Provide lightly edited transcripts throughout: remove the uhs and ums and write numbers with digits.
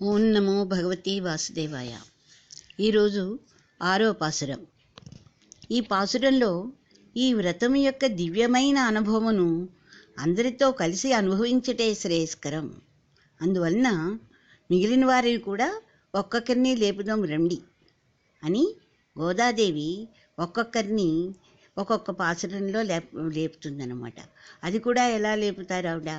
ఓం నమో భగవతి వాసుదేవాయ. ఈరోజు 6వ పాసురం. ఈ పాసురంలో ఈ వ్రతం యొక్క దివ్యమైన అనుభవమును అందరితో కలిసి అనుభవించటే శ్రేయస్కరం. అందువలన మిగిలిన వారిని కూడా ఒక్కొక్కరిని లేపుదాం రండి అని గోదాదేవి ఒక్కొక్కరిని ఒక్కొక్క పాసురంలో లేపుతుందన్నమాట. అది కూడా ఎలా లేపుతారు ఆవిడ?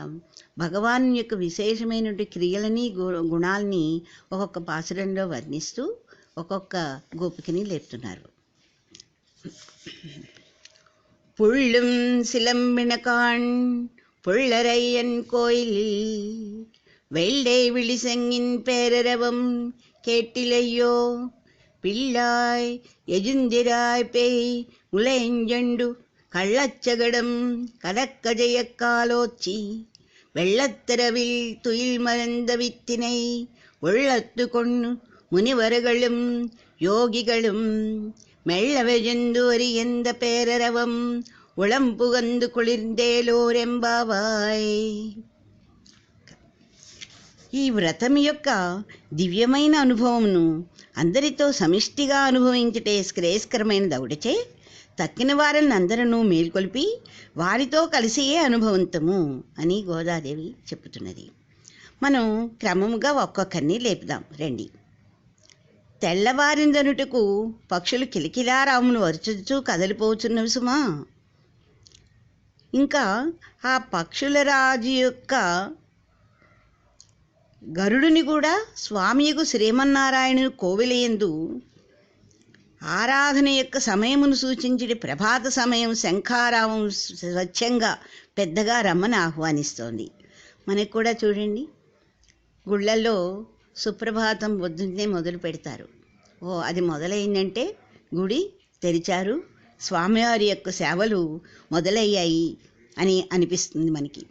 భగవాన్ యొక్క విశేషమైనటువంటి క్రియలని గుణాలని ఒక్కొక్క పాసురంలో వర్ణిస్తూ ఒక్కొక్క గోపికని లేపుతున్నారు. పుళ్ళుం சிலம்பினகான் புள்ளரையன் கோயிலில் வெள்ளை விழிசெங்கின் பேரரவம் கேட்டிலையோ பிள்ளாய் எஜுந்திராய் பேய் முளைஞ்சண்டு கள்ளச்சகடம் கதக்கஜயக்காலோச்சி வெள்ளத்திரவில் துயில் மறந்த வித்தினை உள்ளத்து கொண்டு முனிவர்களும் யோகிகளும் மெல்லவெஜந்து அறியந்த பேரரவம் உளம்புகந்து కుళిర్దేలోరెంబావాయ్. ఈ వ్రతం యొక్క దివ్యమైన అనుభవమును అందరితో సమిష్టిగా అనుభవించటే శ్రేయస్కరమైన దౌడచే తక్కిన వారిని అందరూ మేల్కొల్పి వారితో కలిసియే అనుభవంతము అని గోదాదేవి చెప్పుతున్నది. మనం క్రమముగా ఒక్కొక్కరిని లేపుదాం రండి. తెల్లవారిందనుటకు పక్షులు కిలకిలారాములు అరుచుచూ కదలిపోతున్నవి సుమా. ఇంకా ఆ పక్షుల రాజు యొక్క గరుడుని కూడా స్వామియకు శ్రీమన్నారాయణుని కోవిలయందు ఆరాధన యొక్క సమయమును సూచించే ప్రభాత సమయం శంఖారావం స్వచ్ఛంగా పెద్దగా రమ్మని ఆహ్వానిస్తోంది. మనకు కూడా చూడండి, గుళ్ళల్లో సుప్రభాతం పొద్దున్నే మొదలు పెడతారు. అది మొదలైందంటే గుడి తెరిచారు, స్వామివారి యొక్క సేవలు మొదలయ్యాయి అని అనిపిస్తుంది మనకి.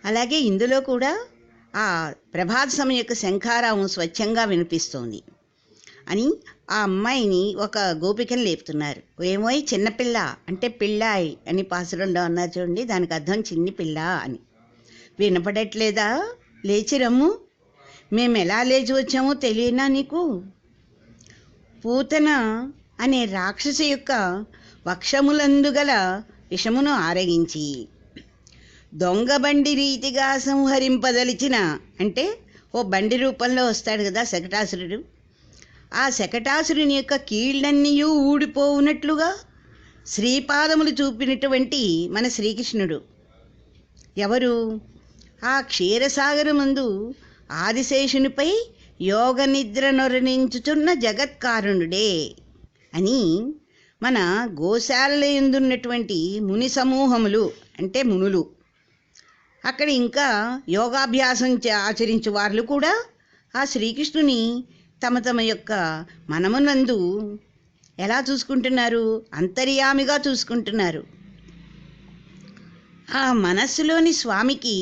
అలాగే ఇందులో కూడా ఆ ప్రభాత సమయం యొక్క శంఖారావం స్వచ్ఛంగా వినిపిస్తోంది అని ఆ అమ్మాయిని ఒక గోపికని లేపుతున్నారు. ఏమోయ్ చిన్నపిల్ల అంటే పిల్లాయి అని పాసురంలో అన్నారు చూడండి, దానికి అర్థం చిన్ని పిల్ల అని. వినపడట్లేదా? లేచి రమ్ము. మేము ఎలా లేచి వచ్చామో తెలియనా నీకు? పూతన అనే రాక్షసి యొక్క వక్షములందు గల విషమును ఆరగించి దొంగ బండి రీతిగా సంహరింపదలిచిన, అంటే ఓ బండి రూపంలో వస్తాడు కదా శకటాసురుడు, ఆ శకటాసురుని యొక్క కీళ్ళన్నీ ఊడిపోవునట్లుగా శ్రీపాదములు చూపినటువంటి మన శ్రీకృష్ణుడు ఎవరు? ఆ క్షీరసాగరమందు ఆదిశేషునిపై యోగ నిద్ర నొరనించుచున్న జగత్కారుణుడే అని మన గోశాలలో ఎందున్నటువంటి ముని సమూహములు అంటే మునులు, అక్కడ ఇంకా యోగాభ్యాసం ఆచరించే వాళ్ళు కూడా ఆ శ్రీకృష్ణుని తమ తమ యొక్క మనమునందు ఎలా చూసుకుంటున్నారు? అంతర్యామిగా చూసుకుంటున్నారు. ఆ మనస్సులోని స్వామికి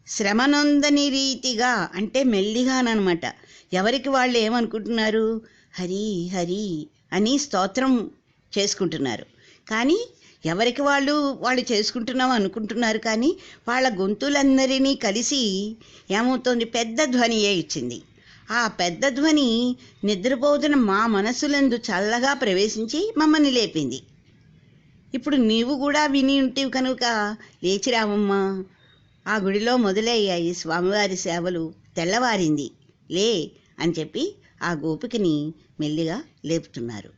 శ్రమనొందని రీతిగా అంటే మెల్లిగానమాట ఎవరికి వాళ్ళు ఏమనుకుంటున్నారు? హరి హరి అని స్తోత్రం చేసుకుంటున్నారు. కానీ ఎవరికి వాళ్ళు చేసుకుంటున్నాం అనుకుంటున్నారు. కానీ వాళ్ళ గొంతులందరినీ కలిసి ఏమవుతోంది? పెద్ద ధ్వనియే ఇచ్చింది. ఆ పెద్ద ధ్వని నిద్రపోతున్న మా మనస్సులందు చల్లగా ప్రవేశించి మమ్మల్ని లేపింది. ఇప్పుడు నీవు కూడా విని ఉంటివి కనుక లేచిరావమ్మా, ఆ గుడిలో మొదలయ్యాయి స్వామివారి సేవలు, తెల్లవారింది లే అని చెప్పి ఆ గోపికని మెల్లిగా లేపుతున్నారు.